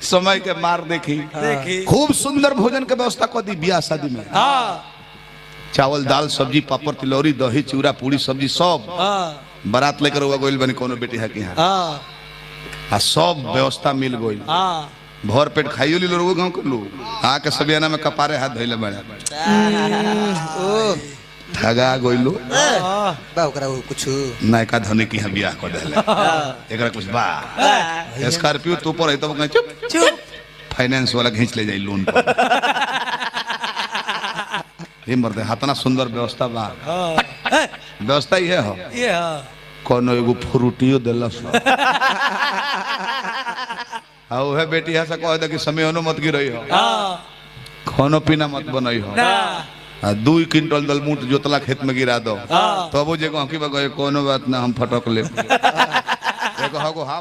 समय के मार देखी खूब सुंदर भोजन के व्यवस्था कर दी ब्याह शादी में। चावल दाल सब्जी पापड़ तिलौरी दही चूड़ा पूरी सब्जी सब बारात लेकर हुआ गोइल बनी कोनो बेटी है कि हाँ सब व्यवस्था मिल गई। भर पेट खाइयो ली लोग गाँव के लोग आके सबियाना में कपारे हाथ धोइले बड़े ठगा गोइलो कुछ नायका धनी की बियाह कर देले एकरा कुछ बा स्कॉर्पियो तो पर है तो चुप चुप फाइनेंस वाला खींच ले जाई लोन पर ये मर्दे हाथना सुंदर व्यवस्था बा व्यवस्था ही है हो कोनो एगो फ्रूटियो देलस हां ओहे बेटी है से कह दे कि समय ono मत गिरई हो खानो पीना मत बनई हो 2 क्विंटल दलमूट जोतला खेत में गिरा दो तो अब जे को कोनो बात ना हम फटक ले एको हाफ